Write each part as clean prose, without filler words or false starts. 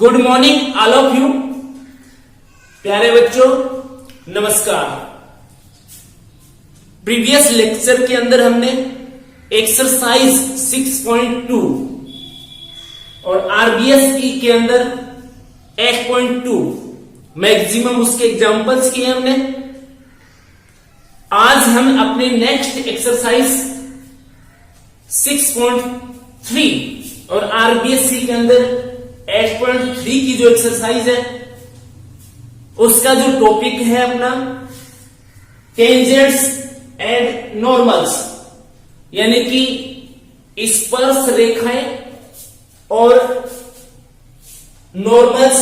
Good morning all of you. प्यारे बच्चों नमस्कार। प्रीवियस लेक्चर के अंदर हमने एक्सरसाइज 6.2 और आरबीएस के अंदर 8.2 मैक्सिमम उसके एग्जांपल्स किए हमने। आज हम अपने नेक्स्ट एक्सरसाइज 6.3 और आरबीएससी के अंदर 8.3 की जो एक्सरसाइज है उसका जो टॉपिक है अपना टेंजेंट्स एंड नॉर्मल्स, यानी कि स्पर्श रेखाएं और नॉर्मल्स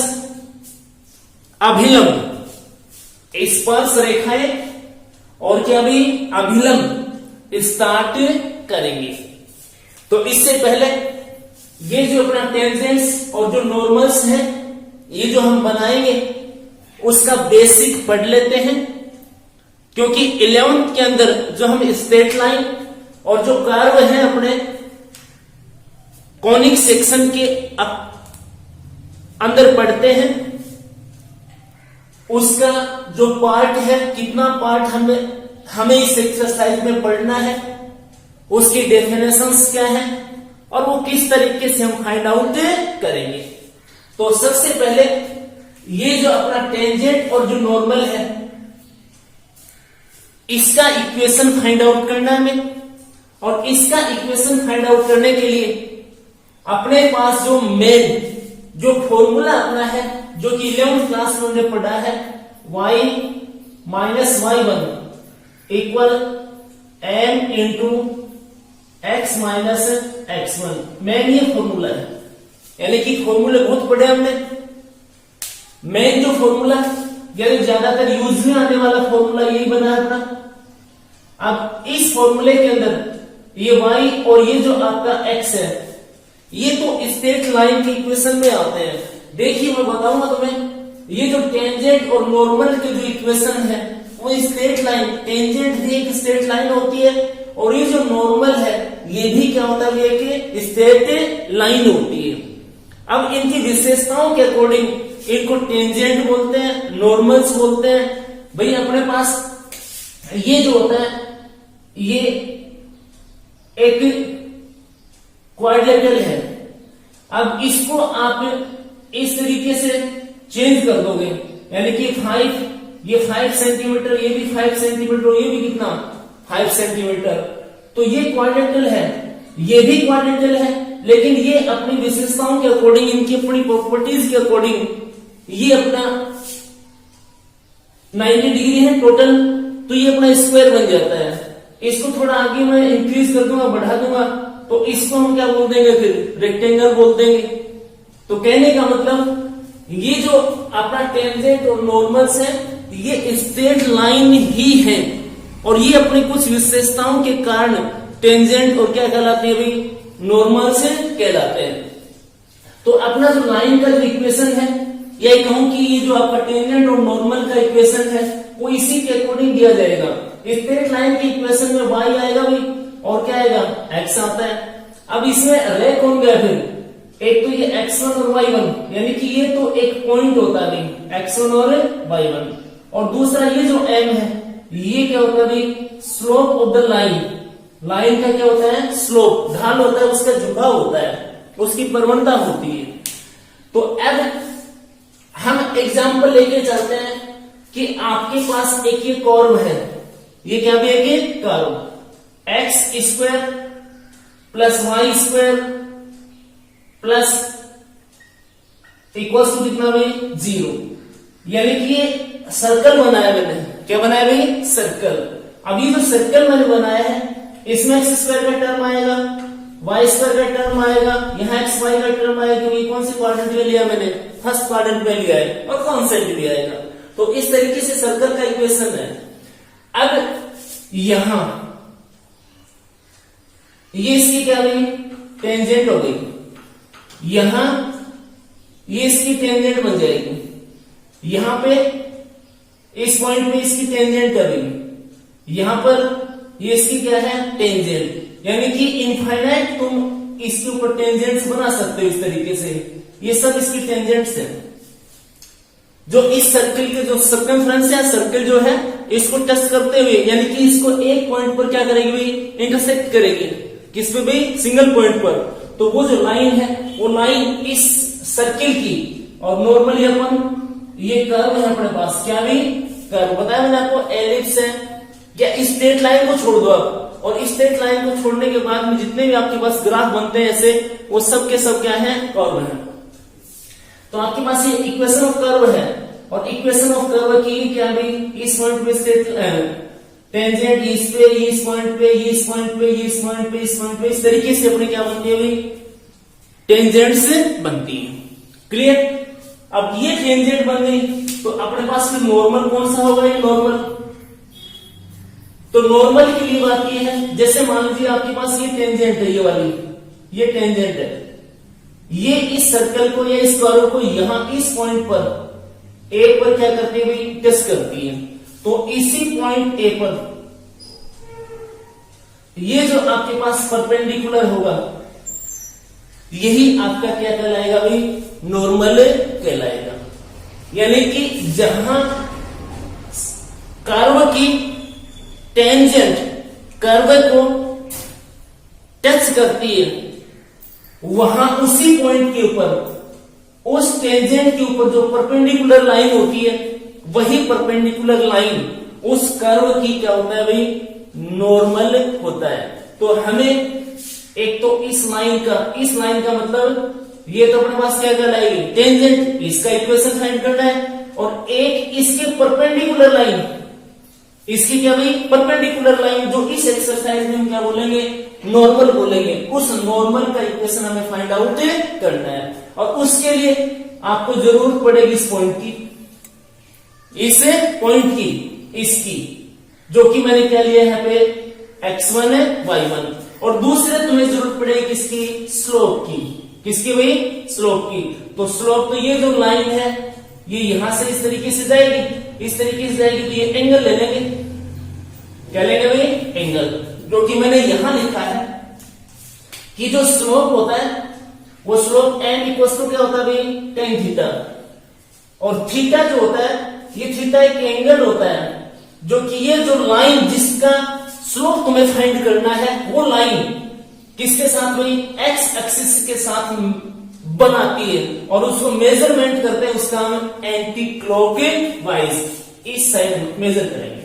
अभिलंब। स्पर्श रेखाएं और क्या भी अभिलंब स्टार्ट करेंगे। तो इससे पहले ये जो अपना टेंजेंट्स और जो नॉर्मल्स है ये जो हम बनाएंगे उसका बेसिक पढ़ लेते हैं, क्योंकि 11th के अंदर जो हम स्ट्रेट लाइन और जो कर्व है अपने कॉनिक सेक्शन के अंदर पढ़ते हैं, उसका जो पार्ट है कितना पार्ट हमें इस एक्सरसाइज में पढ़ना है, उसकी डेफिनेशंस क्या है और वो किस तरीके से हम फाइंड आउट करेंगे। तो सबसे पहले ये जो अपना टेंजेंट और जो नॉर्मल है इसका इक्वेशन फाइंड आउट करना है हमें। और इसका इक्वेशन फाइंड आउट करने के लिए अपने पास जो मेन जो फॉर्मूला अपना है, जो कि 11th क्लास में हमने पढ़ा है, y minus y1 equal m into x minus x1, main ये फॉर्मूला है। यानी कि फॉर्मूले बहुत पढ़े हमने। मेन जो फॉर्मूला यानी ज्यादातर यूज में आने वाला फॉर्मूला यही बना है अपना। अब इस फॉर्मूले के अंदर ये y और ये जो आपका x है ये तो स्ट्रेट लाइन के इक्वेशन में आते हैं। देखिए मैं बताऊंगा तुम्हें, ये जो टेंजेंट और नॉर्मल के जो इक्वेशन है वो स्ट्रेट लाइन, टेंजेंट भी एक स्ट्रेट लाइन होती है और ये जो नॉर्मल है ये भी क्या होता है कि स्ट्रेट लाइन होती है। अब इनकी विशेषताओं के अकॉर्डिंग इनको टेंजेंट बोलते हैं, नॉर्मल्स बोलते हैं। भाई अपने पास ये जो होता है ये एक क्वाड्रिलेटरल है। अब इसको आप इस तरीके से चेंज कर दोगे, यानी कि 5 सेंटीमीटर, ये भी 5 सेंटीमीटर और ये भी कितना 5 सेंटीमीटर। तो ये क्वाड्रिलेटरल है, ये भी क्वाड्रिलेटरल है, लेकिन ये अपनी विशेषताओं के अकॉर्डिंग, इनकी अपनी प्रॉपर्टीज के अकॉर्डिंग ये अपना 90 डिग्री है टोटल, तो ये अपना स्क्वायर बन जाता है। इसको थोड़ा आगे मैं इंक्रीज कर दूंगा, बढ़ा दूंगा, तो इसको हम क्या बोल देंगे, फिर रेक्टेंगल बोल देंगे। तो कहने का मतलब ये जो अपना टेंजेंट और नॉर्मल्स है ये स्ट्रेट लाइन ही है और ये अपनी कुछ विशेषताओं के कारण टेंजेंट और क्या कहलाते हैं भाई, नॉर्मल से कहलाते हैं। तो अपना जो लाइन का जो इक्वेशन है, यही कहूं कि ये जो आपका टेंजेंट और नॉर्मल का इक्वेशन है वो इसी के अकॉर्डिंग दिया जाएगा। स्ट्रेट लाइन के इक्वेशन में y आएगा भाई और क्या आएगा x आता है। अब इसमें रह कौन गया फिर, एक तो ये x1 और y1, यानी कि ये तो एक पॉइंट होता है भाई x1 और y1, और दूसरा ये जो m है ये क्या होता है भाई, slope of the line. Line का क्या होता है, स्लोप, ढाल होता है, उसका झुकाव होता है, उसकी प्रवणता होती है। तो अब हम एग्जांपल लेके चलते हैं कि आपके पास एक ये कर्व है, ये क्या भी है कि curve x square plus y square plus equal to कितना भाई 0, यानी कि ये सर्कल बनाया मैंने। क्या बनाया भाई, सर्कल। अब ये जो सर्कल मैंने बनाया है इसमें एक्स स्क्वायर का टर्म आएगा, वाई स्क्वायर का टर्म आएगा, यहाँ एक्स वाई का टर्म आएगा, क्योंकि कौन सी क्वाड्रेंट में लिया मैंने, फर्स्ट क्वाड्रेंट में लिया है, और कॉन्स्टेंट भी आएगा। तो इस तरीके से सर्कल का इक्वेशन है। अब यहां ये इसकी क्या हुई, टेंजेंट हो गई, यहां ये इसकी टेंजेंट बन जाएगी, यहां पे इस पॉइंट पे इसकी टेंजेंट करेगी, यहां पर ये इसकी क्या है टेंजेंट, यानी कि इनफाइनाइट तुम इसके ऊपर टेंजेंट्स बना सकते हो इस तरीके से। ये सब इसकी टेंजेंट्स है जो इस सर्कल के जो सर्कमफ्रेंस है, सर्कल जो है इसको टच करते हुए, यानी कि इसको एक पॉइंट पर क्या करेगी भाई, इंटरसेक्ट करेगी। किस पे भाई, सिंगल पॉइंट पर। तो वो जो लाइन है वो लाइन इस सर्किल की, और नॉर्मली अपन ये कर्व है अपने पास, क्या भी कर्व बताया मैंने आपको, एलिप्स है, या स्ट्रेट लाइन को छोड़ दो आप, और स्ट्रेट लाइन को छोड़ने के बाद में जितने भी आपके पास ग्राफ बनते हैं ऐसे, वो सब के सब क्या है, कर्व है। तो आपके पास ये इक्वेशन ऑफ कर्व है, और इक्वेशन ऑफ कर्व की क्या भी, इस पॉइंट पे स्ट्रेट टेंजेंट इस पे, इस पॉइंट पे, इस पॉइंट पे, इस पॉइंट पे, इस पॉइंट पे, इस तरीके से अपने क्या बनती है भाई, टेंजेंट्स बनती है। क्लियर। अब ये टेंजेंट बन गई तो अपने पास में नॉर्मल कौन सा होगा, ये नॉर्मल। तो नॉर्मल के लिए बात ये है, जैसे मान लीजिए आपके पास ये टेंजेंट है, ये वाली, ये टेंजेंट है, ये इस सर्कल को या इस कर्व को यहां इस पॉइंट पर ए पर क्या करती है भाई, टच करती है। तो इसी पॉइंट ए पर ये जो आपके पास परपेंडिकुलर होगा, यही आपका क्या कहलाएगा भाई, नॉर्मल कहलाएगा। यानी कि जहां कर्व की टेंजेंट कर्व को टच करती है, वहां उसी पॉइंट के ऊपर, उस टेंजेंट के ऊपर जो परपेंडिकुलर लाइन होती है, वही परपेंडिकुलर लाइन उस कर्व की क्या होता है भाई, नॉर्मल होता है। तो हमें एक तो इस लाइन का मतलब ये तो अपने पास क्या कहलाएगी, टेंजेंट, इसका इक्वेशन फाइंड करना है, और एक इसके परपेंडिकुलर लाइन, इसकी क्या भाई, परपेंडिकुलर लाइन, जो इस एक्सरसाइज में हम क्या बोलेंगे, नॉर्मल बोलेंगे। उस नॉर्मल का इक्वेशन हमें फाइंड आउट करना है, और उसके लिए आपको जरूरत पड़ेगी इस पॉइंट की, इस पॉइंट की, इसकी, जो कि मैंने क्या लिया यहाँ पे, x1 है, y1, और दूसरे तुम्हें जरूरत पड़ेगी किसकी, स्लोप की। किसकी भाई, स्लोप की। तो स्लोप, तो ये जो लाइन है ये यहां से इस तरीके से जाएगी, इस तरीके से जाएगी, तो ये एंगल ले लेंगे, क्या लेंगे भाई, एंगल, जो कि मैंने यहां लिखा है कि जो स्लोप होता है वो स्लोप n इक्वल टू क्या होता है भाई, tan थीटा, और थीटा जो होता है, ये थीटा एक एंगल होता है, जो कि ये जो लाइन जिसका स्लोप तुम्हें फाइंड करना है, वो लाइन किसके साथ भाई, एक्स एक्सिस के साथ बनाती है, और उसको मेजरमेंट करते हैं, उसका हम एंटी क्लॉकवाइज इस साइड मेजर करेंगे।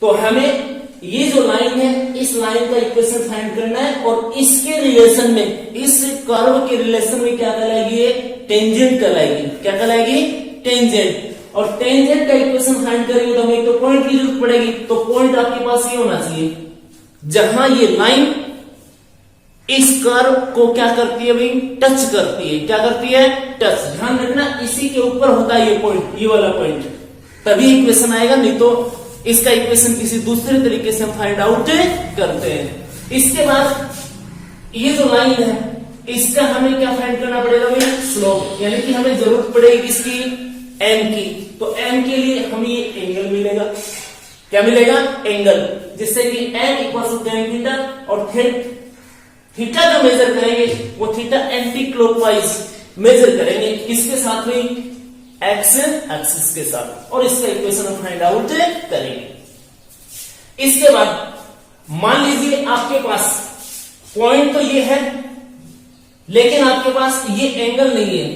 तो हमें ये जो लाइन है, इस लाइन का इक्वेशन फाइंड करना है, और इसके रिलेशन में, इस कर्व के रिलेशन में क्या कहलाएगी, ये टेंजेंट कहलाएगी। क्या कहलाएगी, टेंजेंट। और टेंजेंट का इक्वेशन फाइंड करेंगे तो हमें तो पॉइंट की जरूरत पड़ेगी। तो पॉइंट आपके पास ये होना चाहिए जहां ये लाइन इस कर्व को क्या करती है भाई, टच करती है। क्या करती है, टच। ध्यान रखना इसी के ऊपर होता है ये पॉइंट, ये वाला पॉइंट, तभी इक्वेशन आएगा, नहीं तो इसका इक्वेशन किसी दूसरे तरीके से हम फाइंड आउट करते हैं। इसके बाद ये जो लाइन है, इसका हमें क्या फाइंड करना पड़ेगा भाई, स्लोप, यानी कि हमें जरूरत पड़ेगी इसकी m की। तो m के लिए हमें ये एंगल मिलेगा। क्या मिलेगा, एंगल, जिससे कि m equal to tan theta, और थीटा जो मेजर करेंगे वो थीटा एंटी क्लॉकवाइज मेजर करेंगे, किसके साथ में, एक्स एक्सिस के साथ, और इसका इक्वेशन हम फाइंड आउट करेंगे। इसके बाद मान लीजिए आपके पास पॉइंट तो ये है, लेकिन आपके पास ये एंगल नहीं है,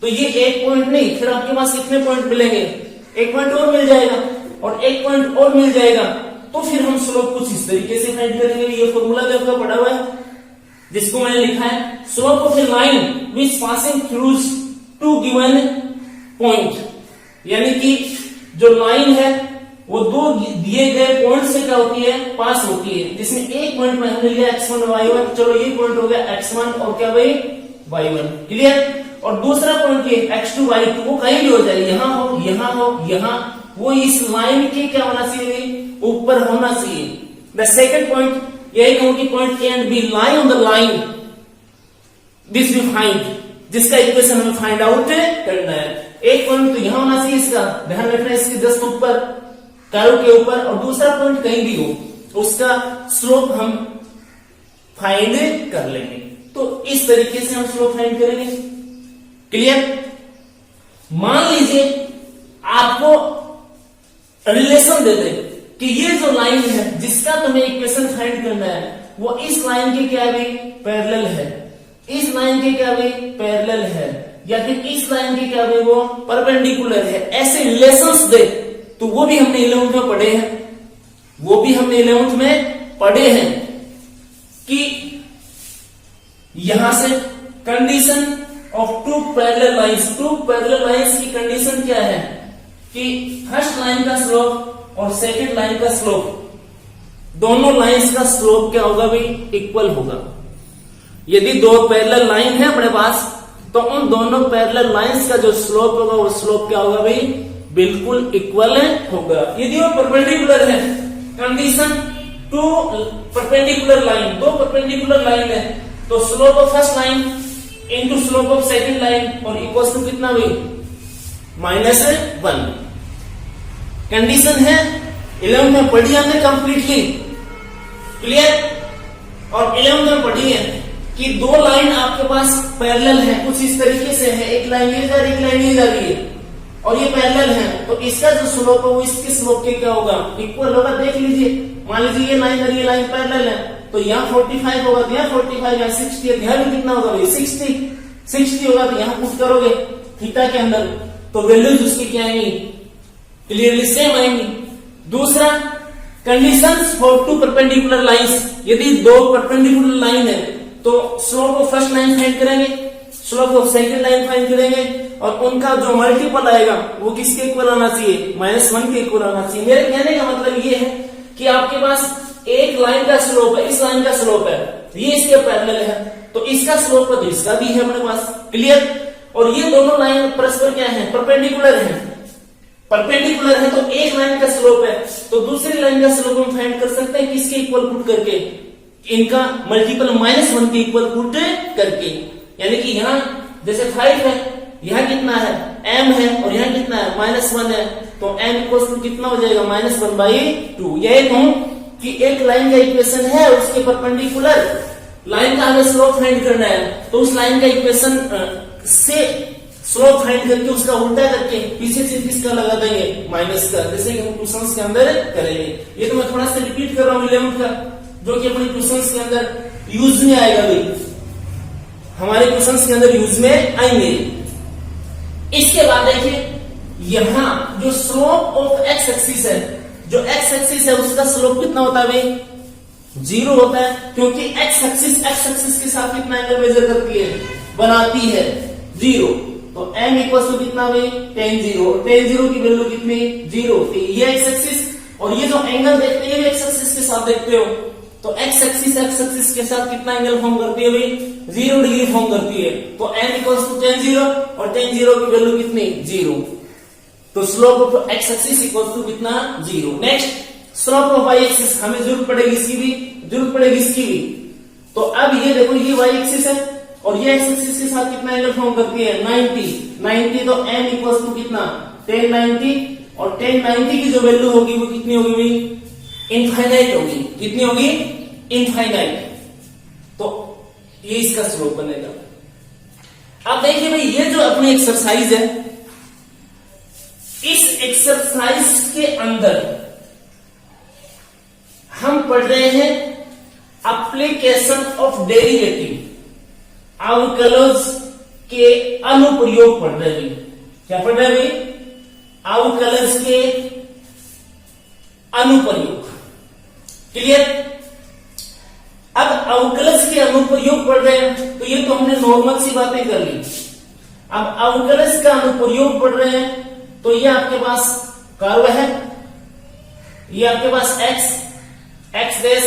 तो ये एक पॉइंट नहीं, फिर आपके पास कितने पॉइंट मिलेंगे, एक पॉइंट और मिल जाएगा, और एक पॉइंट और मिल जाएगा। तो फिर हम स्लोप कुछ इस तरीके से फाइंड करेंगे। ये फॉर्मूला भी आपका पड़ा हुआ है, जिसको मैंने लिखा है, slope of a line which passing through two given point, यानी कि जो लाइन है वो दो दिए गए पॉइंट से क्या होती है, पास होती है, जिसमें एक पॉइंट में हमने लिया x1 y1, चलो ये पॉइंट हो गया x1 और क्या भाई y1, क्लियर। और दूसरा पॉइंट ये x2 y2, वो कहीं भी हो जाए, यहां हो, यहां हो, यहां, वो इस लाइन के क्या होना चाहिए, ऊपर होना चाहिए। द सेकंड पॉइंट यही कहूं कि point A and B lie on the line this we find, जिसका इक्वेशन हमें फाइंड आउट करना है। एक पॉइंट तो यहां होना चाहिए, इसका ध्यान रखना, इसके जस्ट ऊपर, कर्व के ऊपर, और दूसरा पॉइंट कहीं भी हो, उसका स्लोप हम फाइंड कर लेंगे। तो इस तरीके से हम स्लोप फाइंड करेंगे। क्लियर? मान लीजिए आपको रिलेशन दे दे कि ये जो लाइन है जिसका तुम्हें इक्वेशन फाइंड करना है वो इस लाइन के क्या भी पैरेलल है, इस लाइन के क्या भी पैरेलल है, या फिर इस लाइन के क्या भी वो परपेंडिकुलर है। ऐसे रिलेशंस दे तो वो भी हमने 11th में पढ़े हैं, वो भी हमने 11th में पढ़े हैं कि यहां से condition of two parallel lines, two parallel lines की कंडीशन क्या है कि फर्स्ट लाइन का स्लोप और सेकंड लाइन का स्लोप, दोनों लाइंस का स्लोप क्या होगा भाई? इक्वल होगा। यदि दो पैरेलल लाइन है अपने पास तो उन दोनों पैरेलल लाइंस का जो स्लोप होगा वो स्लोप क्या होगा भाई? बिल्कुल इक्वल होगा। यदि वो परपेंडिकुलर है, कंडीशन टू परपेंडिकुलर लाइन, दो परपेंडिकुलर लाइन है तो slope of first line into slope of second line और इक्वल टू कितना भाई? -1। कंडीशन है 11 में पढ़ी हमने कंप्लीटली। क्लियर? और 11 में पढ़ी है कि दो लाइन आपके पास पैरेलल है, कुछ इस तरीके से है, एक लाइन ये जा रही, एक लाइन ये जा रही है और ये पैरेलल है, तो इसका जो स्लोप है वो इसके स्लोप के क्या होगा? इक्वल होगा। देख लीजिए, मान लीजिए ये लाइन और ये लाइन पैरेलल है तो यहाँ 45 होगा, तो यहाँ 45, यहाँ 60 है, यहाँ भी कितना होगा भाई? 60 होगा। तो यहाँ पुट करोगे थीटा के अंदर तो वैल्यूज उसकी क्या आएंगी? क्लियरली सेम आएंगी। दूसरा, conditions for two perpendicular lines, यदि दो परपेंडिकुलर लाइन है तो slope of first line find करेंगे, slope of second line find करेंगे और उनका जो मल्टीपल आएगा वो किसके इक्वल आना चाहिए? -1 के इक्वल आना चाहिए। मेरे कहने का मतलब ये है कि आपके पास एक लाइन का स्लोप है, इस लाइन का स्लोप है, ये इसके पैरेलल है तो इसका स्लोप है तो इसका भी है अपने पास। क्लियर? और ये दोनों लाइन परस्पर क्या है? परपेंडिकुलर है। परपेंडिकुलर है तो एक लाइन का स्लोप है तो दूसरी लाइन का स्लोप हम फाइंड कर सकते हैं किसके इक्वल पुट करके? इनका मल्टीपल -1 के इक्वल पुट करके। यानी कि यहां जैसे 5 है, यहां कितना है? m है और यहां कितना है? -1 है, तो m इक्वल टू कितना हो जाएगा? -1/2। यही कहूं कि एक लाइन का इक्वेशन है, उसके परपेंडिकुलर लाइन का हमें स्लोप फाइंड करना है तो उस लाइन का इक्वेशन से स्लोप फाइंड करके उसका उल्टा करके पीछे से किसका लगा देंगे? माइनस का, जैसे कि हम क्वेश्चंस के अंदर करेंगे। ये तो मैं थोड़ा सा रिपीट कर रहा हूं 11th का, जो कि अपने क्वेश्चंस के अंदर यूज में आएगा भाई, हमारे क्वेश्चंस के अंदर यूज में आएंगे। इसके बाद देखिए यहां जो स्लोप ऑफ एक्स एक्सिस है, जो एक्स एक्सिस है उसका स्लोप कितना होता है भाई? 0 होता है, क्योंकि एक्स एक्सिस के साथ कितना एंगल मेजर करती है? बनाती है 0। तो m इक्वल टू कितना भाई? tan 0। tan 0 की वैल्यू कितनी? 0 होती है। ये एक्स एक्सिस और ये जो एंगल देखते हैं एक्स एक्सिस के साथ देखते हो तो एक्स एक्सिस के साथ कितना एंगल फॉर्म करती है भाई? 0 डिग्री फॉर्म करती है। तो m इक्वल टू tan 0 और tan 0 की वैल्यू कितनी? 0। तो slope of x axis equal to कितना? 0। Next, slope of y axis, हमें जरूरत पड़ेगी इसकी भी, जरूरत पड़ेगी इसकी भी। तो अब ये देखो, ये वाई एक्सिस है और ये एक्स एक्सिस के साथ कितना एंगल फॉर्म करती है? 90। तो m इक्वल टू कितना? tan 90 और tan 90 की जो वैल्यू होगी वो कितनी होगी भाई? इनफाइनाइट होगी। कितनी होगी? इनफाइनाइट। तो ये इसका स्लोप बनेगा। अब देखिए भाई, ये जो अपनी एक्सरसाइज है, इस एक्सरसाइज के अंदर हम पढ़ रहे हैं एप्लीकेशन ऑफ डेरिवेटिव, अवकलज के अनुप्रयोग पढ़ रहे हैं। क्या पढ़ रहे हैं? अवकलज के अनुप्रयोग। क्लियर? अब अवकलज के अनुप्रयोग पढ़ रहे हैं तो ये तो हमने नॉर्मल सी बातें कर ली। अब अवकलज का अनुप्रयोग पढ़ रहे हैं तो ये आपके पास कर्व है, ये आपके पास x डैश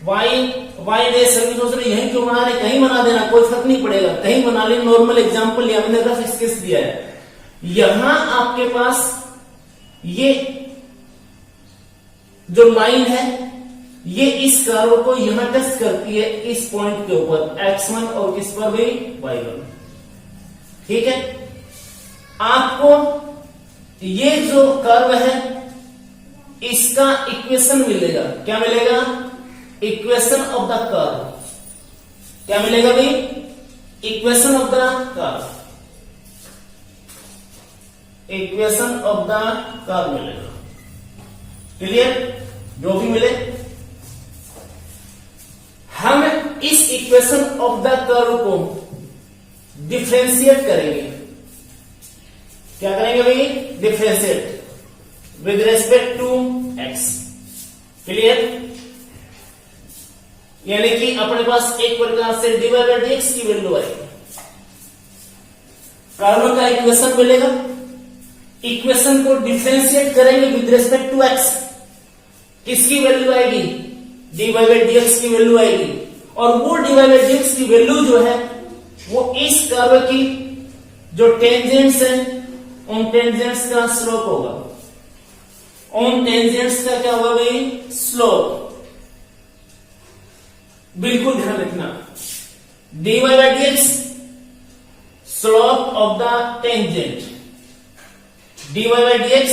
y डैश, सभी सोच रहे यहीं क्यों बना रहे? कहीं बना देना, कोई फर्क नहीं पड़ेगा, कहीं बना ले। नॉर्मल एग्जांपल लिया, मैंने रफ स्केच दिया है। यहां आपके पास ये जो लाइन है ये इस कर्व को यहां टच करती है इस पॉइंट के ऊपर, x1 और किस पर भी? y1। ठीक है? आपको ये जो कर्व है इसका इक्वेशन मिलेगा। क्या मिलेगा? Equation of the curve. क्या मिलेगा भाई? Equation of the curve, equation of the curve मिलेगा। क्लियर? जो भी मिले हम इस इक्वेशन ऑफ द कर्व को डिफरेंशिएट करेंगे। क्या करेंगे भाई? Differentiate with respect to x. Clear? यानी कि अपने पास एक प्रकार से dy बाई dx की वैल्यू आएगी, कर्व का इक्वेशन मिलेगा, इक्वेशन को डिफरेंशिएट करेंगे विद रेस्पेक्ट टू एक्स, किसकी वैल्यू आएगी? dy बाई dx की वैल्यू आएगी, और वो dy बाई dx की वैल्यू जो है वो इस कर्व की जो टेंजेंट्स है उन टेंजेंट्स का स्लोप होगा, उन टेंजेंट्स का क्या होगा भाई? स्लोप। बिल्कुल ध्यान रखना, dy by dx slope of the tangent, dy by dx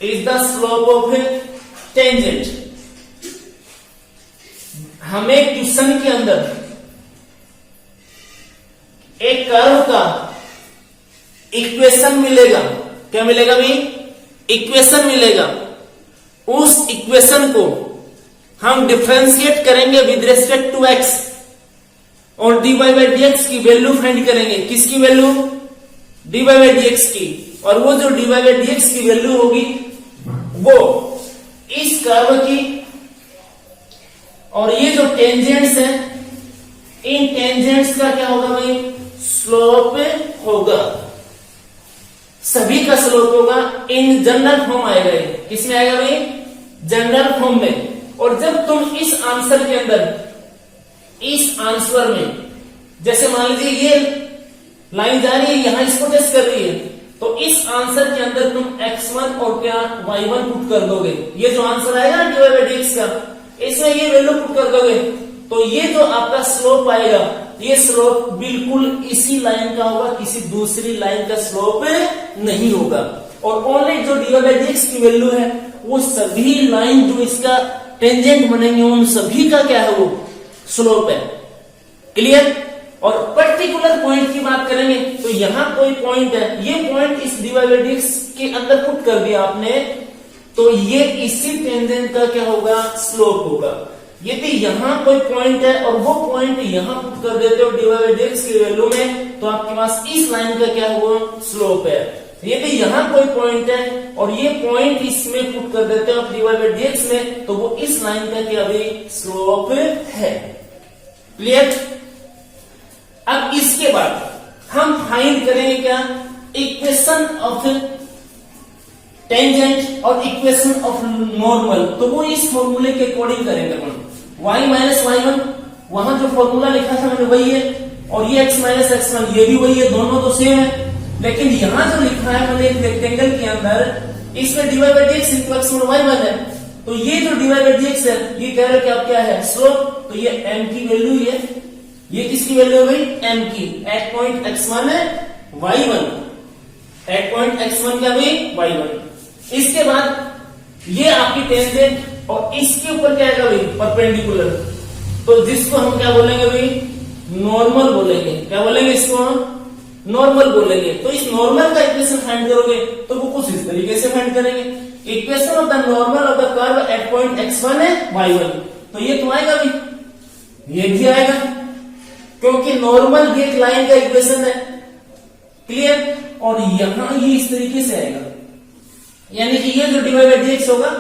is the slope of tangent. हमें क्वेश्चन के अंदर एक कर्व का इक्वेशन मिलेगा। क्या मिलेगा भाई? इक्वेशन मिलेगा। उस इक्वेशन को हम डिफरेंशिएट करेंगे विद रेस्पेक्ट टू एक्स और dy बाई dx की वैल्यू फाइंड करेंगे। किसकी वैल्यू? dy बाई dx की। और वो जो dy बाई dx की वैल्यू होगी वो इस कर्व की, और ये जो टेंजेंट्स हैं इन टेंजेंट्स का क्या होगा भाई? स्लोप होगा। सभी का स्लोप होगा। इन जनरल फॉर्म आएगा। किसमें आएगा भाई? जनरल फॉर्म में। और जब तुम इस आंसर के अंदर, इस आंसर में जैसे मान लीजिए ये लाइन जा रही है, यहां इसको टेस्ट कर रही है, तो इस आंसर के अंदर तुम x1 और क्या y1 पुट कर दोगे। ये जो आंसर आएगा ना dy बाई dx का, इसमें ये वैल्यू पुट कर दोगे, तो ये जो आपका स्लोप आएगा, ये स्लोप बिल्कुल इसी लाइन का होगा, किसी दूसरी लाइन का स्लोप नहीं होगा। और ओनली जो dy बाई dx की वैल्यू है वो सभी लाइन जो इसका टेंजेंट बनेंगे उन सभी का क्या है? वो स्लोप है। क्लियर? और पर्टिकुलर पॉइंट की बात करेंगे तो यहां कोई पॉइंट है, ये पॉइंट इस dy बाई dx के अंदर पुट कर दिया आपने, तो ये इसी टेंजेंट का क्या होगा? स्लोप होगा। यदि यहां कोई पॉइंट है और वो पॉइंट यहां पुट कर देते हो dy बाई dx की वैल्यू में, तो आपके पास इस लाइन का क्या हुआ? स्लोप है। यदि यहां कोई पॉइंट है और ये पॉइंट इसमें पुट कर देते हो dy बाई dx में, तो वो इस लाइन का क्या भी? स्लोप है। क्लियर? अब इसके बाद हम फाइंड करेंगे क्या? इक्वेशन ऑफ टेंजेंट और इक्वेशन ऑफ नॉर्मल। तो वो इस फॉर्मूले के अकॉर्डिंग करेंगे अपन। y माइनस y1, वहां जो फॉर्मूला लिखा था मैंने वही है, और ये x माइनस x1 ये भी वही है, दोनों तो सेम है। लेकिन यहां जो लिखा है मैंने एक रेक्टेंगल के अंदर, इसमें dy by dx into x y1 है, तो ये जो dy बाई dx है ये कह रहे हो कि आप क्या है? स्लोप। तो ये m की वैल्यू है, ये किसकी वैल्यू है भाई? m की। एट पॉइंट x1 है y1, एट पॉइंट x1 क्या भाई? y1। इसके बाद ये आपकी टेंजेंट और इसके ऊपर क्या आएगा भाई? परपेंडिकुलर। तो जिसको हम क्या बोलेंगे भाई? नॉर्मल बोलेंगे। क्या बोलेंगे इसको? हम नॉर्मल बोलेंगे। तो इस नॉर्मल का इक्वेशन फाइंड करोगे तो वो कुछ इस तरीके से फाइंड करेंगे। Equation of the normal of the curve at point x1 है y1, तो ये तो आएगा भाई, ये भी आएगा, क्योंकि नॉर्मल भी एक लाइन का इक्वेशन है। क्लियर? और यहां ये इस तरीके से आएगा, यानी कि ये जो dy बाई dx होगा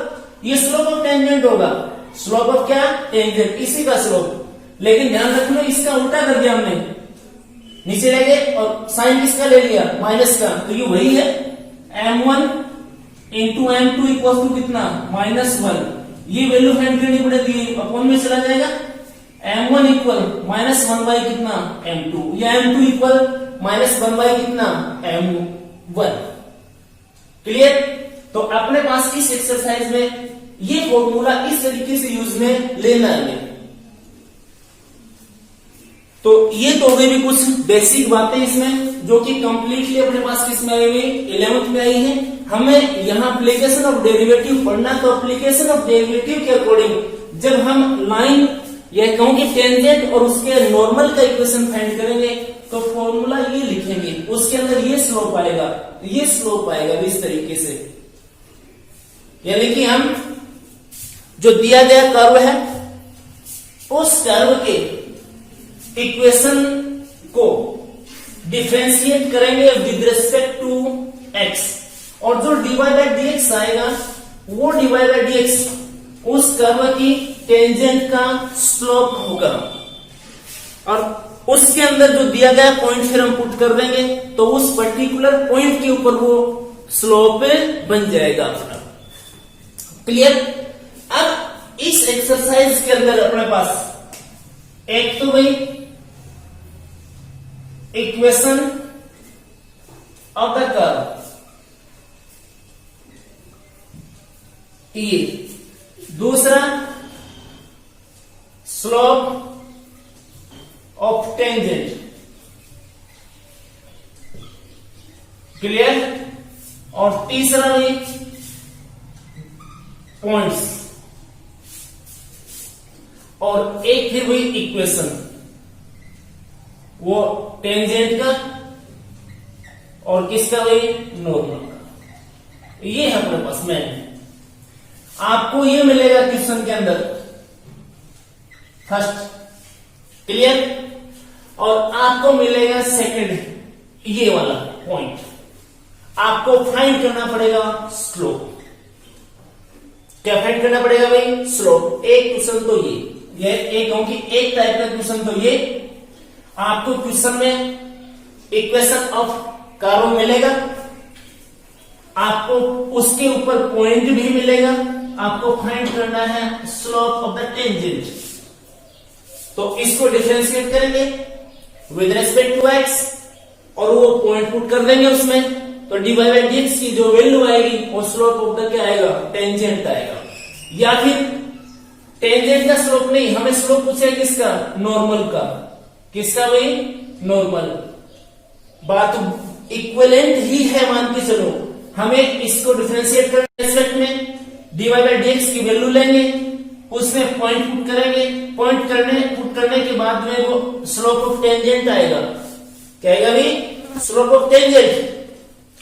ये स्लोप ऑफ टेंजेंट होगा। स्लोप ऑफ क्या? टेंजेंट, इसी का स्लोप। लेकिन ध्यान रखना इसका उल्टा कर दिया हमने, नीचे ले गए और साइन किसका ले लिया? माइनस का। तो ये वही है m1 into m2 equal to कितना? -1। ये वैल्यू फाइंड करनी पड़ेगी, अपॉन में चला जाएगा। m1 इक्वल -1 बाई कितना? m2, या m2 इक्वल -1 बाई कितना? m1। क्लियर? तो अपने पास इस एक्सरसाइज में ये फॉर्मूला इस तरीके से यूज में लेना है। तो ये तो हो गई भी कुछ बेसिक बातें इसमें, जो कि कंप्लीटली अपने पास किसमें आई हुई? 11th में आई है। हमें यहाँ एप्लीकेशन ऑफ डेरिवेटिव पढ़ना, तो एप्लीकेशन ऑफ डेरिवेटिव के अकॉर्डिंग जब हम लाइन या कहूं कि टेंजेंट और उसके नॉर्मल का इक्वेशन फाइंड करेंगे तो फॉर्मूला ये लिखेंगे, उसके अंदर ये स्लोप आएगा, ये स्लोप आएगा इस तरीके से। यानी कि हम जो दिया गया कर्व है उस कर्व के इक्वेशन को डिफरेंशिएट करेंगे विद रिस्पेक्ट टू x, और जो dy बाय dx आएगा वो dy बाय dx उस कर्व की टेंजेंट का स्लोप होगा, और उसके अंदर जो दिया गया पॉइंट फिर हम पुट कर देंगे तो उस पर्टिकुलर पॉइंट के ऊपर वो स्लोप बन जाएगा अपना। क्लियर? अब इस एक्सरसाइज के अंदर अपने पास एक तो भाई इक्वेशन ऑफ द कर्व ये, दूसरा स्लोप ऑफ टेंजेंट। क्लियर? और तीसरा भी पॉइंट्स, और एक फिर वही इक्वेशन वो टेंजेंट का और किसका, वही नॉर्मल का। ये है अपने पास मैन। आपको ये मिलेगा क्वेश्चन के अंदर फर्स्ट। क्लियर? और आपको मिलेगा सेकंड ये वाला पॉइंट। आपको फाइंड करना पड़ेगा स्लोप। क्या फाइंड करना पड़ेगा भाई? स्लोप। एक क्वेश्चन तो ये एक कहूं कि एक टाइप का क्वेश्चन तो ये आपको क्वेश्चन में इक्वेशन ऑफ कर्व मिलेगा, आपको उसके ऊपर पॉइंट भी मिलेगा, आपको फाइंड करना है स्लोप ऑफ द टेंजेंट। तो इसको डिफरेंशिएट करेंगे विद रिस्पेक्ट टू x और वो पॉइंट पुट कर देंगे उसमें, तो dy बाय dx की जो वैल्यू आएगी वो स्लोप ऑफ द क्या आएगा? टेंजेंट आएगा। या फिर टेंजेंट का स्लोप नहीं, हमें स्लोप पूछे किसका? नॉर्मल का। किसका भाई? नॉर्मल। बात इक्विवेलेंट ही है मान के चलो, हमें इसको डिफरेंशिएट करने रिस्पेक्ट में dy बाय dx की वैल्यू लेंगे, उसमें पॉइंट पुट करेंगे, पॉइंट पुट करने के बाद में वो स्लोप ऑफ टेंजेंट आएगा। क्या आएगा भाई? Slope of tangent.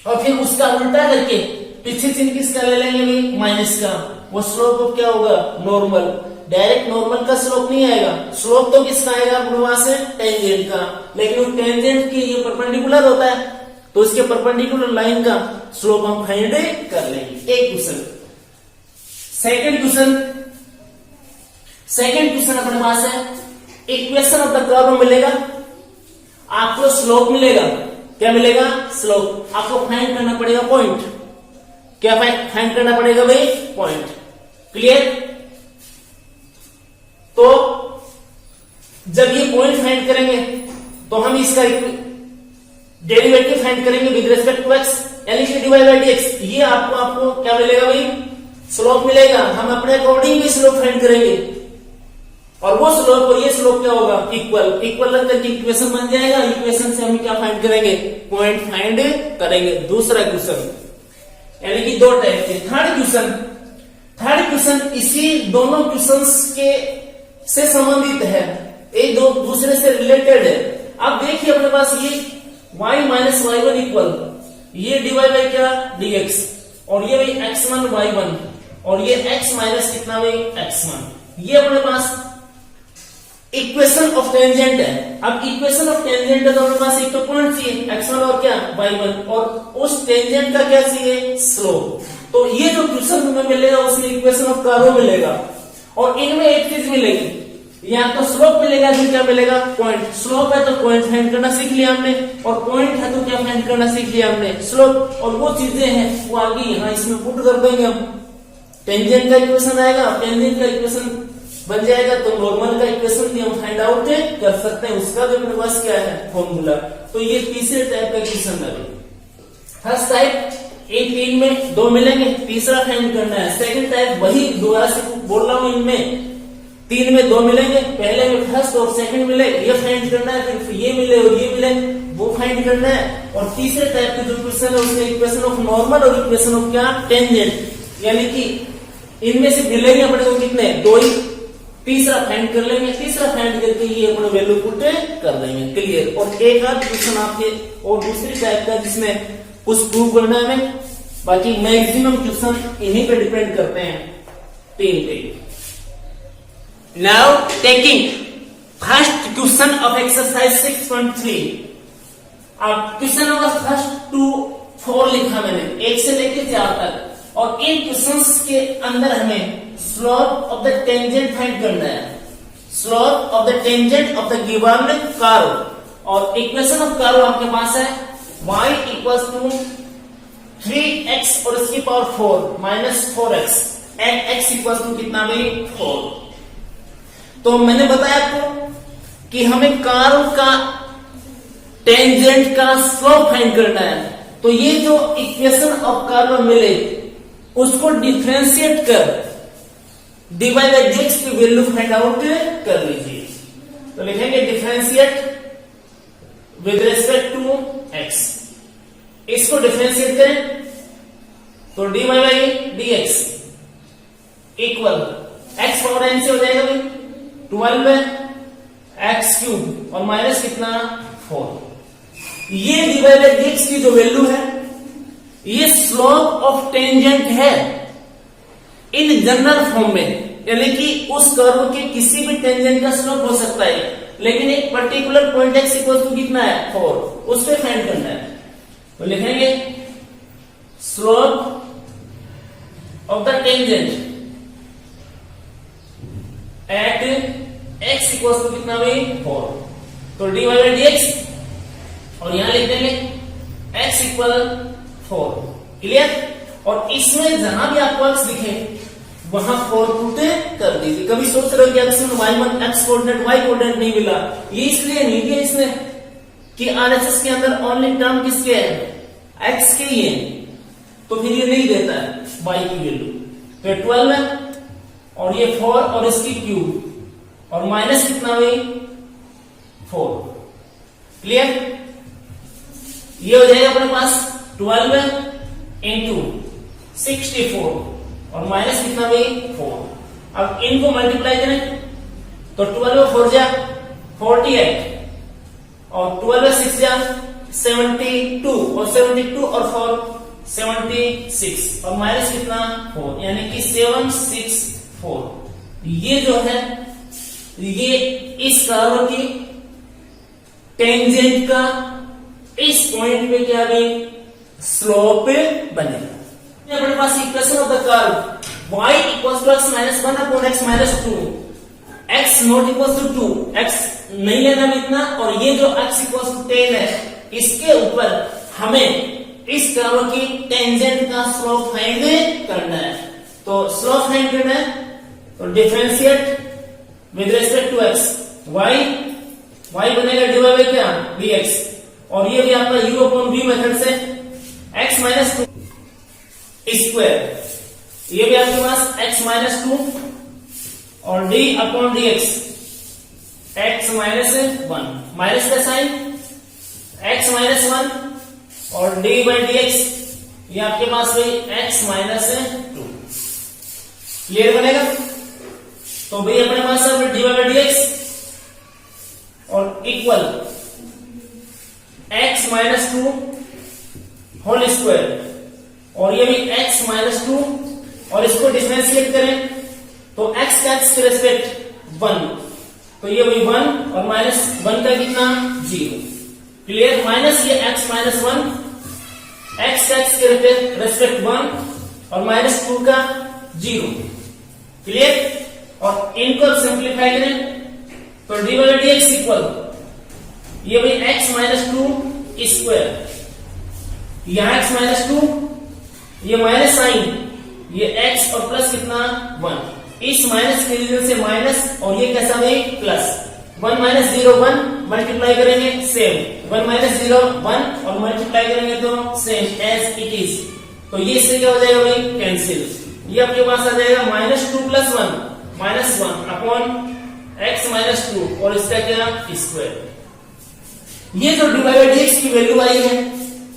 और फिर उसका उल्टा करके पीछे चिन्ह किसका ले लेंगे भाई? माइनस का। वो स्लोप ऑफ क्या होगा? नॉर्मल। डायरेक्ट नॉर्मल का स्लोप नहीं आएगा, स्लोप तो किसका आएगा अपने पास है? टेंजेंट का। लेकिन वो टेंजेंट की ये परपेंडिकुलर होता है तो इसके परपेंडिकुलर लाइन का स्लोप हम फाइंड कर लेंगे। एक क्वेश्चन। सेकेंड क्वेश्चन अपने पास है इक्वेशन ऑफ द कर्व मिलेगा, आपको स्लोप मिलेगा। क्या मिलेगा? स्लोप। आपको फाइंड करना पड़ेगा पॉइंट। क्या फाइंड करना पड़ेगा भाई? पॉइंट। क्लियर? तो जब ये पॉइंट फाइंड करेंगे तो हम इसका डेरिवेटिव फाइंड करेंगे विद रिस्पेक्ट टू x, यानी कि dy बाय dx। ये आपको क्या मिलेगा भाई? स्लोप मिलेगा। हम अपने अकॉर्डिंग भी स्लोप फाइंड करेंगे और वो स्लोप और ये स्लोप क्या होगा? इक्वल रख करके इक्वेशन बन जाएगा। इक्वेशन से हम क्या फाइंड करेंगे? पॉइंट फाइंड करेंगे। दूसरा क्वेश्चन, यानी कि दो टाइप के। थर्ड क्वेश्चन इसी दोनों क्वेश्चंस के से संबंधित है, ये दो दूसरे से रिलेटेड है। अब देखिए अपने पास ये y माइनस y1 इक्वल ये dy बाई क्या? dx, और ये भाई x1 y1 और ये x माइनस कितना भाई? x1। ये अपने पास इक्वेशन ऑफ टेंजेंट है। अब इक्वेशन ऑफ टेंजेंट है तो अपने पास एक तो पॉइंट चाहिए x1 और क्या? y1, और उस टेंजेंट का क्या चाहिए? स्लोप। तो ये जो क्वेश्चन हमें मिलेगा उसमें इक्वेशन ऑफ कर्व मिलेगा, और इनमें एक चीज मिलेगी, या तो स्लोप मिलेगा फिर क्या मिलेगा? पॉइंट। स्लोप है तो पॉइंट फाइंड करना सीख लिया हमने, और पॉइंट है तो क्या फाइंड करना सीख लिया हमने? स्लोप। और वो चीजें हैं वो आगे यहाँ इसमें पुट कर देंगे हम। टेंजेंट का इक्वेशन आएगा, टेंजेंट का इक्वेशन बन जाएगा तो नॉर्मल का इक्वेशन भी हम फाइंड आउट कर सकते हैं, उसका भी अपने पास क्या है? फॉर्मूला। तो ये तीसरे टाइप का क्वेश्चन है। फर्स्ट टाइप एक तीन में दो मिलेंगे, तीसरा फाइंड करना है। सेकंड टाइप वही दोबारा से बोल रहा हूं, इनमें तीन में दो मिलेंगे, पहले में फर्स्ट और सेकंड मिले, ये फाइंड करना है, फिर ये मिले और ये मिले वो फाइंड करना है। और तीसरे टाइप के जो क्वेश्चन है उसमें इक्वेशन ऑफ नॉर्मल और इक्वेशन ऑफ क्या? टेंजेंट। यानी कि इनमें से मिलेंगे अपने को कितने? दो ही, तीसरा फाइंड कर लेंगे, तीसरा फाइंड करके ये अपने वैल्यू पुट कर देंगे। क्लियर। और एक आध क्वेश्चन आपके और दूसरी टाइप का जिसमें कुछ प्रूव करना है हमें, बाकी मैक्सिमम क्वेश्चन इन्हीं पे डिपेंड करते हैं, 3 पे। Now taking first question of exercise 6.3। अब क्वेश्चन नंबर फर्स्ट 2 4 लिखा मैंने, 1 से लेकर 4 तक, और इन क्वेश्चंस के अंदर हमें slope of the tangent find करना है। Slope of the tangent of the given curve, और इक्वेशन ऑफ कर्व आपके पास है y इक्वल्स टू 3x और इसकी power 4 minus 4x, and x equals to कितना भी 4। तो मैंने बताया आपको कि हमें कर्व का टेंजेंट का स्लोप फाइंड करना है। तो ये जो इक्वेशन ऑफ कर्व मिले उसको डिफरेंशिएट कर dy बाई dx की वैल्यू फाइंड आउट कर लीजिए। तो लिखेंगे differentiate with respect to x, इसको डिफरेंशिएट करें तो dy by dx equal x power n से हो जाएगा भाई 12 है x क्यूब और माइनस कितना 4। ये dy बाई dx की जो वैल्यू है ये स्लोप ऑफ टेंजेंट है इन जनरल फॉर्म में, यानी कि उस कर्व के किसी भी टेंजेंट का स्लोप हो सकता है, लेकिन एक particular point x equal to कितना है 4, उस पे फाइंड करना है। तो लिखेंगे slope of the tangent at x equal to कितना भी 4, तो dy बाई dx, और यहां लिख देंगे x इक्वल 4। क्लियर। और इसमें जहां भी आपको x दिखे वहां 4 पुट कर दीजिए। कभी सोच रहे हो कि x y1 x coordinate y coordinate नहीं मिला, ये इसलिए नहीं दिया इसने कि आरएचएस के अंदर ओनली टर्म किसके है x के ही है, तो फिर ये नहीं देता है y की वैल्यू। तो 12 है और ये 4 और इसकी क्यूब और माइनस कितना भाई 4। क्लियर। ये हो जाएगा अपने पास 12 इंटू 64 और माइनस कितना भाई 4। अब इनको मल्टीप्लाई करें तो 12 4 जा 48 और 12 6 जा 72 और 72 और 4 76 और माइनस कितना 4, यानी कि 764। ये जो है ये इस कर्व की टेंजेंट का इस पॉइंट पे क्या भी स्लोप बनेगा। अपने पास equation of the curve y equals to x minus 1 upon x minus 2, x not equals to 2, x नहीं लेना भी इतना, और ये जो x इक्वल्स टू 10 है इसके ऊपर हमें इस कर्व की टेंजेंट का स्लोप फाइंड करना है। तो स्लोप फाइंड करना है तो differentiate with respect to x, y बनेगा dy बाई क्या dx, और ये भी आपका u अपॉन v मेथड से x माइनस 2 स्क्वायर, ये भी आपके पास x माइनस 2 और d upon dx x minus 1, minus का साइन x माइनस 1 और d बाई dx ये आपके पास भाई x माइनस 2। क्लियर बनेगा। तो भाई अपने पास है dy बाई dx और equal x minus 2 whole square, और ये भी x माइनस 2, और इसको डिफरेंशिएट करें तो x का x के रेस्पेक्ट 1, तो ये भी 1 और माइनस 1 का कितना 0। क्लियर। माइनस ये x माइनस 1, x का x के रेस्पेक्ट 1 और माइनस 2 का 0। क्लियर। और इनको सिंप्लीफाई करें तो dy बाई dx इक्वल ये भी x माइनस 2 स्क्वायर, यहां x माइनस 2, ये माइनस साइन, ये x और प्लस कितना 1, इस माइनस के रीजन से माइनस, और ये कैसा है प्लस 1 माइनस 0 1 मल्टीप्लाई करेंगे सेम, 1 माइनस 0 1 और मल्टीप्लाई करेंगे तो सेम एज इट इज। तो ये इससे क्या हो जाएगा भाई कैंसिल, ये आपके पास आ जाएगा minus 2 plus 1 minus 1 upon x minus 2 और इसका क्या स्क्वायर। ये जो dy बाई dx की वैल्यू आई है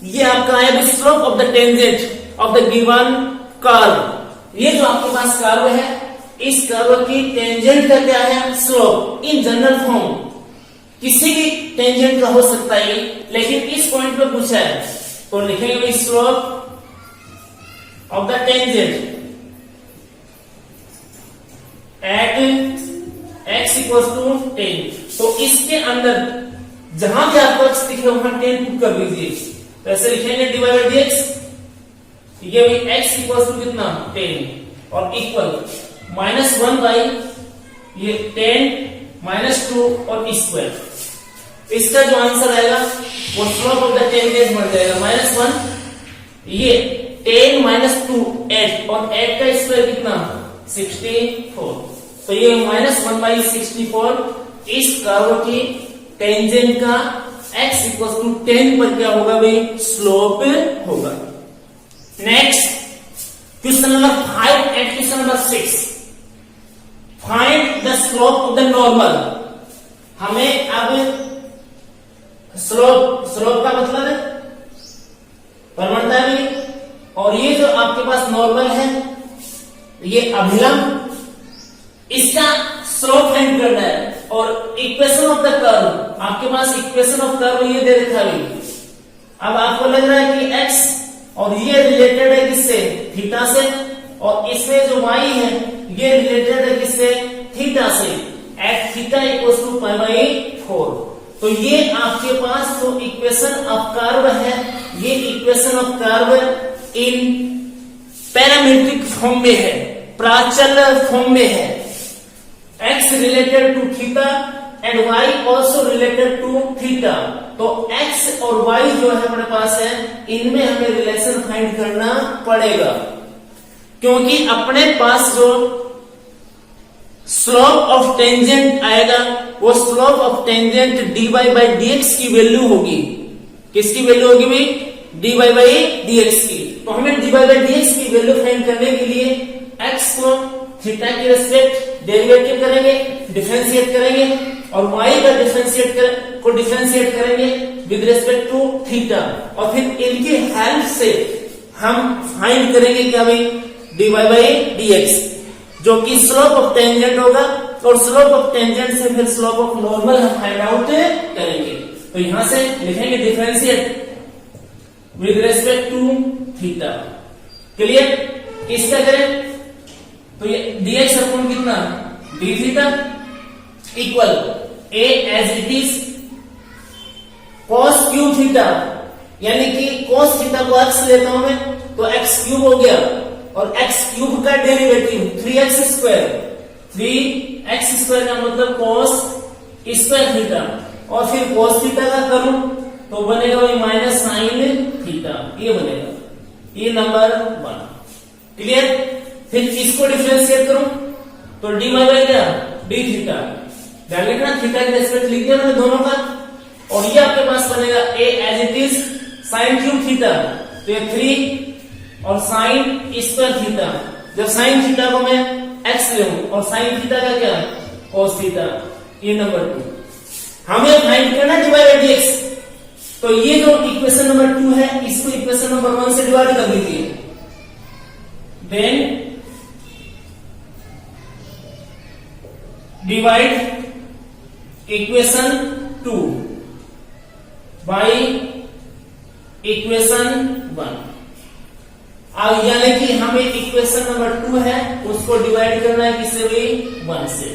ये आपका है slope of the tangent of the given curve. ये जो आपके पास कर्व है इस कर्व की टेंजेंट का क्या है, स्लोप। इन जनरल फॉर्म किसी भी टेंजेंट का हो सकता है, लेकिन इस पॉइंट पे पूछा है तो लिखेंगे भाई slope of the tangent at x equal to 10। तो इसके अंदर जहां भी आपको x दिखे वहां 10 पुट कर दीजिए। तो ऐसे लिखेंगे dy बाई dx, ये भी x इक्वल टू कितना 10 और इक्वल -1 बाई ये 10 -2 और स्क्वायर। इसका जो आंसर आएगा वो स्लोप ऑफ द टेंजेंट बन जाएगा -1, ये 10 -2 8 और 8 का स्क्वायर कितना 64। तो ये -1 बाई 64 इस कर्व की टेंजेंट का x इक्वल टू 10 पर क्या होगा भाई, स्लोप होगा। Next question number 5 and question number 6, find the slope of the normal. हमें अब स्लोप का मतलब है प्रवणता भी, और ये जो आपके पास नॉर्मल है ये अभिलंब, इसका स्लोप फाइंड करना है। और इक्वेशन ऑफ द कर्व, आपके पास इक्वेशन ऑफ कर्व ये दे रखा है। अब आपको लग रहा है कि x और ये रिलेटेड है किससे, थीटा से, और इसमें जो y है ये रिलेटेड है किससे, थीटा से। At theta equals to pi by 4। तो ये आपके पास जो इक्वेशन ऑफ कर्व है, ये equation of curve in parametric form में है, प्राचल फॉर्म में है। x related to theta and y also related to theta. तो x और y जो है अपने पास है, इनमें हमें रिलेशन फाइंड करना पड़ेगा, क्योंकि अपने पास जो स्लोप ऑफ टेंजेंट आएगा वो slope of tangent dy by dx की वैल्यू होगी। किसकी वैल्यू होगी भाई, dy बाई dx की। तो हमें dy बाई dx की वैल्यू फाइंड करने के लिए x को थीटा की रेस्पेक्ट डेरिवेटिव करेंगे, डिफरेंशिएट करेंगे, और y का डिफरेंशिएट करेंगे विद रेस्पेक्ट टू थीटा, और फिर इनकी हेल्प से हम फाइंड करेंगे क्या भाई, dy बाई dx, जो कि स्लोप ऑफ टेंजेंट होगा, और स्लोप ऑफ टेंजेंट से फिर स्लोप ऑफ नॉर्मल हम फाइंड आउट करेंगे। तो यहां से लिखेंगे differentiate with respect to theta. Clear? किसका करें, तो ये dx अपॉन कितना d theta equal a as it is cos cube theta, यानी कि cos थीटा को x लेता हूं मैं तो x क्यूब हो गया, और x क्यूब का derivative 3x square, 3x square का मतलब cos स्क्वायर थीटा, और फिर cos थीटा का करूं तो बनेगा वही माइनस साइन थीटा, ये बनेगा, ये नंबर 1। क्लियर? फिर इसको डिफरेंशिएट करूं तो dy बाई क्या, d थीटा, ध्यान रखना थीटा के रेस्पेक्ट लिख दिया मैंने दोनों का, और ये आपके पास बनेगा a as it is sine cube theta, तो ये 3 और साइन स्क्वायर थीटा। जब साइन थीटा को मैं x ले लूं और साइन थीटा का क्या, cos थीटा, ये नंबर 2। हमें फाइंड करना dy बाई dx। तो ये जो इक्वेशन नंबर 2 है इसको इक्वेशन नंबर 1 से डिवाइड कर दीजिए, then divide equation 2 by equation 1। अब यानी कि हमें इक्वेशन नंबर 2 है उसको डिवाइड करना है किससे भी, 1 से।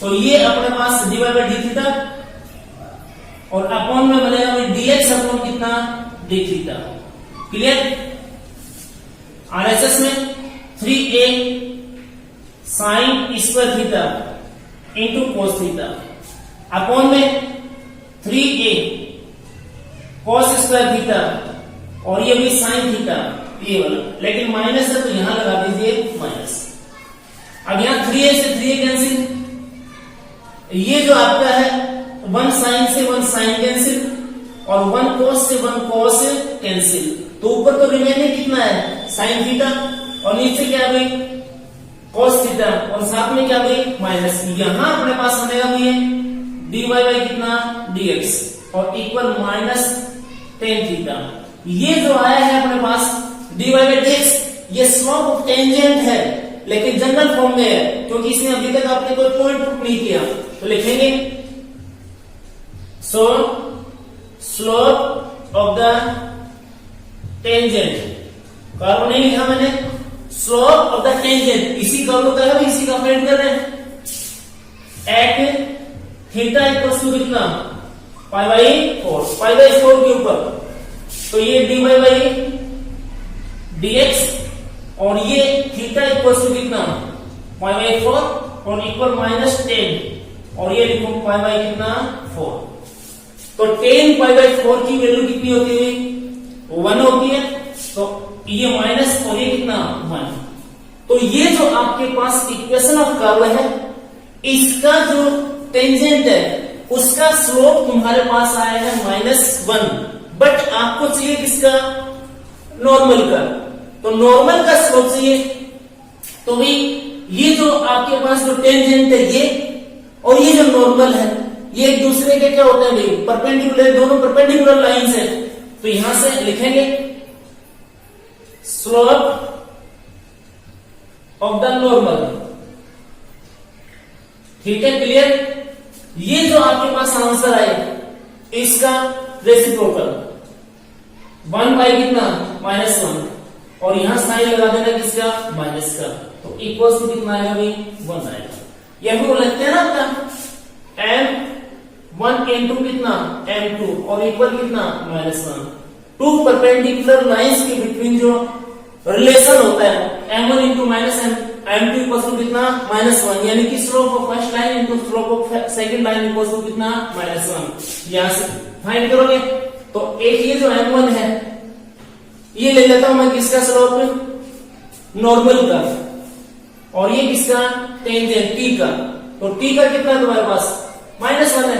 तो ये अपने पास dy बाई d थीटा, और अपॉन में बनेगा dx अपॉन कितना, d थीटा। क्लियर? आरएसएस में 3a sign square theta into cos theta, upon में 3a cos स्क्वायर थीटा, और ये भी साइन थीटा, ये वाला, लेकिन माइनस है तो यहां लगा दीजिए माइनस। अब यहां 3a से 3a कैंसिल, ये जो आपका है 1 साइन से 1 साइन कैंसिल, और 1 cos से 1 cos कैंसिल। तो ऊपर तो रिमेनिंग कितना है, साइन थीटा, और नीचे क्या भाई, cos थीटा, और साथ में क्या भाई, माइनस। यहां अपने पास बनेगा ये dy बाई कितना, dx, और इक्वल माइनस tan थीटा। ये जो आया है अपने पास dy बाई dx, ये स्लोप ऑफ टेंजेंट है, लेकिन जनरल फॉर्म में है, क्योंकि इसमें अभी तक आपने कोई पॉइंट पुट नहीं किया। तो लिखेंगे so slope of the tangent, curve नहीं लिखा मैंने, स्लोप ऑफ द टेंजेंट, इसी कर्व का है, इसी का फाइंड कर रहे हैं, एट थीटा इक्वल टू कितना, पाई बाई 4 के ऊपर। तो ये dy बाई dx और ये थीटा इक्वल टू कितना, पाई बाई 4 और इक्वल -10 और ये लिखो पाई बाई कितना 4। तो 10 पाई बाई 4 की वैल्यू कितनी होती है, 1 होती है। तो ये माइनस और ये कितना 1। तो ये जो आपके पास इक्वेशन ऑफ कर्व है, इसका जो टेंजेंट है उसका स्लोप तुम्हारे पास आया है -1, बट आपको चाहिए किसका, नॉर्मल का। तो नॉर्मल का स्लोप चाहिए, तो भाई ये जो आपके पास जो टेंजेंट है ये और ये जो नॉर्मल है, ये एक दूसरे के क्या होते हैं भाई, परपेंडिकुलर, दोनों परपेंडिकुलर लाइंस है। तो यहां से लिखेंगे स्लोप ऑफ द नॉर्मल, ठीक है, क्लियर। ये जो आपके पास आंसर आए इसका रेसिप्रोकल 1 बाई कितना, -1 और यहां साइन लगा देना किसका, माइनस का। तो इक्वल टू कितना आएगा भाई, 1 आएगा। यही वो लगते हैं ना आपका m1 into कितना, m2 और इक्वल कितना, -1। टू परपेंडिकुलर लाइंस के बिटवीन जो रिलेशन होता है m1 into -m2 equal to कितना, -1, यानी कि slope of first line into slope of second line equal to कितना, -1। यहां से फाइंड करोगे तो एक ये जो m1 है ये ले लेता हूं मैं किसका स्लोप, नॉर्मल का, और ये किसका, टेंजेंट t का। तो t का कितना है तुम्हारे पास, -1 है।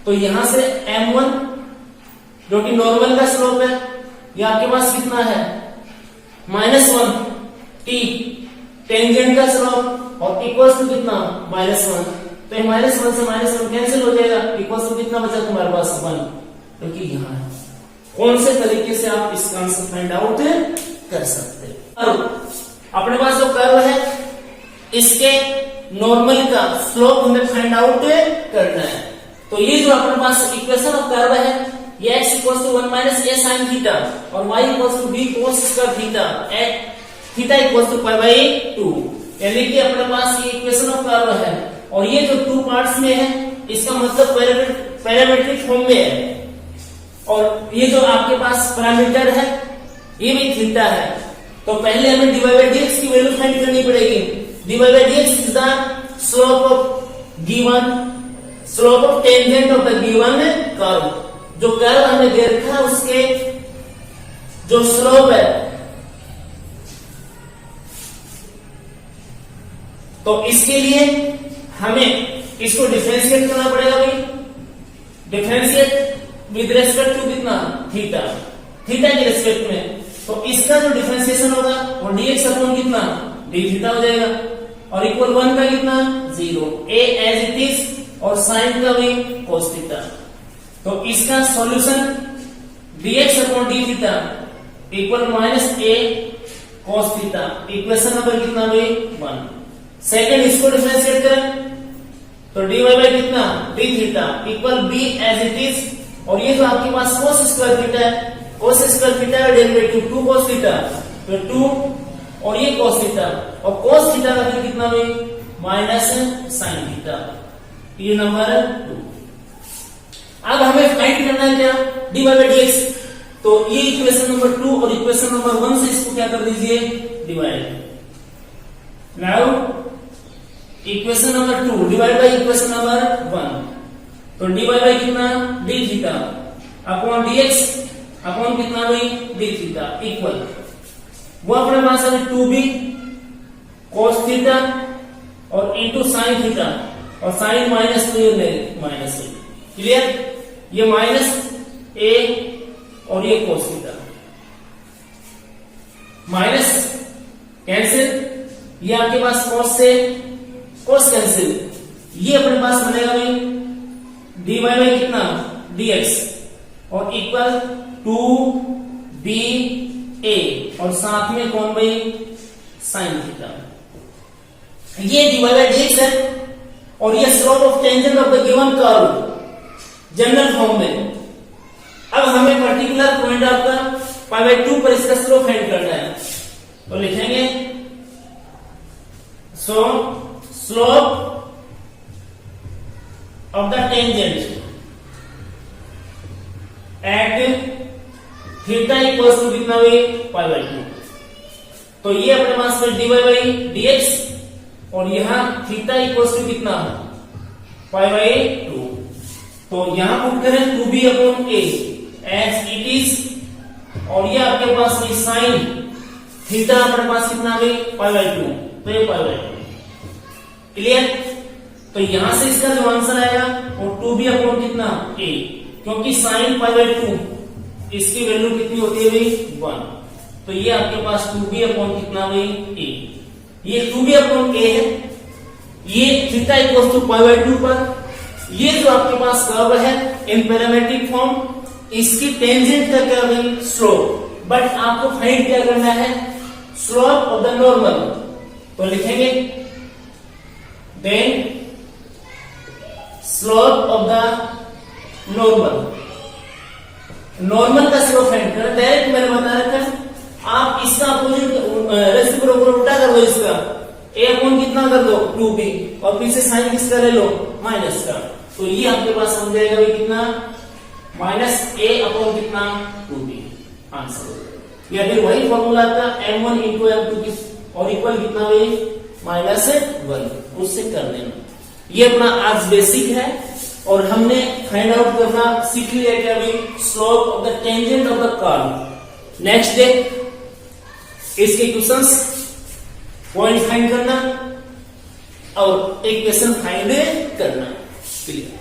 तो यहां से m1 जो कि नॉर्मल का स्लोप है, ये आपके पास कितना है, -1 t टेंजेंट का स्लोप और इक्वल्स टू कितना, -1। तो ये -1 से -1 कैंसिल हो जाएगा, इक्वल्स टू कितना बचा तुम्हारे पास, 1, क्योंकि यहां है। कौन से तरीके से आप इसका आंसर फाइंड आउट कर सकते हैं। अपने पास जो कर्व है इसके नॉर्मल का स्लोप हमें फाइंड आउट करना है। तो ये जो अपने पास इक्वेशन ऑफ कर्व है, ये x equal to 1 - a sin theta और y equal to b cos square theta at theta equal to pi by 2, यानी कि अपने पास ये इक्वेशन ऑफ कर्व है और ये जो 2 पार्ट्स में है इसका मतलब पैरामीट्रिक फॉर्म में है। और ये जो आपके पास पैरामीटर है ये भी थीटा है। तो पहले हमें dy by dx की वैल्यू फाइंड करनी पड़ेगी। dy by dx is the slope of given, slope of tangent of the given curve. जो कर्व हमने दे रखा है उसके जो स्लोप है, तो इसके लिए हमें इसको डिफरेंशिएट करना पड़ेगा भाई, डिफरेंशिएट विद रेस्पेक्ट टू कितना, थीटा, थीटा के रेस्पेक्ट में। तो इसका जो डिफरेंशिएशन होगा वो dx अपॉन कितना, d थीटा हो जाएगा और इक्वल 1 का कितना, 0, a एज इट इज और साइन का भी cos थीटा। तो इसका solution dx upon d theta equal -a cos theta, equation number कितना भाई, 1। सेकंड इसको डिफरेंशिएट करें तो dy बाय कितना, d theta equal b as it is और ये जो आपके पास cos स्क्वायर थीटा है, cos स्क्वायर थीटा का डेरिवेटिव 2 cos थीटा, तो 2 और ये cos थीटा और cos थीटा का फिर कितना भाई, माइनस sin थीटा, ये नंबर 2। अब हमें फाइंड करना है क्या, dy बाय dx। तो ये इक्वेशन नंबर 2 और इक्वेशन नंबर 1 से इसको क्या कर दीजिए, divide. Now equation number 2 divide by equation number 1। तो dy बाय कितना, d theta upon dx upon कितना भाई, d थीटा इक्वल वो अपने पास है 2b cos थीटा और इनटू sin थीटा और sin माइनस तो ये माइनस है, क्लियर। ये माइनस a और ये cos थीटा माइनस कैंसिल, ये आपके पास cos से cos कैंसिल, ये अपने पास बनेगा भाई dy बाय कितना, dx और इक्वल 2ba और साथ में कौन भाई, sin थीटा। ये dy by dx है और ये slope of tangent of the given curve general form में। अब हमें पर्टिकुलर पॉइंट आपका पाई बाय 2 पर इसका स्लोप फाइंड करना है, तो लिखेंगे so slope of the tangent at theta equals to कितना हुई पाई बाय 2। तो ये अपने पास में dy बाई dx और यहां थीटा इक्वल्स टू कितना पाई बाय 2। तो यहां पुट करें 2b upon a as it is और ये आपके पास में साइन थीटा अपने पास कितना गई पाई बाय 2, तो ये पाई बाय 2। क्लियर? तो यहां से इसका जो आंसर आएगा वो 2b अपॉन कितना a, क्योंकि साइन पाई बाय 2 इसकी वैल्यू कितनी होती है भाई 1। तो ये आपके पास 2b अपॉन कितना भाई a, ये 2b अपॉन a है, ये theta equals to pi by 2 पर ये जो आपके पास कर्व है इन पैरामेट्रिक फॉर्म, इसकी टेंजेंट का क्या भाई स्लोप, बट आपको फाइंड क्या करना है स्लोप ऑफ द नॉर्मल। तो लिखेंगे then slope of the normal, normal का स्लोप फाइंड करें। डायरेक्ट मैंने बता रखा है, आप इसका अपोजिट रेसिप्रोकल उल्टा कर दो, इसका a अपॉन कितना कर दो 2b और पीछे साइन किसका ले लो माइनस का। तो ये आपके पास बन जाएगा भाई कितना माइनस a अपॉन कितना 2b आंसर। या फिर वही फॉर्मूला था m1 इंटू m2 और इक्वल कितना भाई माइनस 1, उससे कर देना। ये अपना आज बेसिक है और हमने फाइंड आउट करना सीख लिया कि अभी slope of the tangent of the curve. Next day इसके क्वेश्चंस पॉइंट फाइंड करना और एक क्वेश्चन फाइंड करना। क्लियर?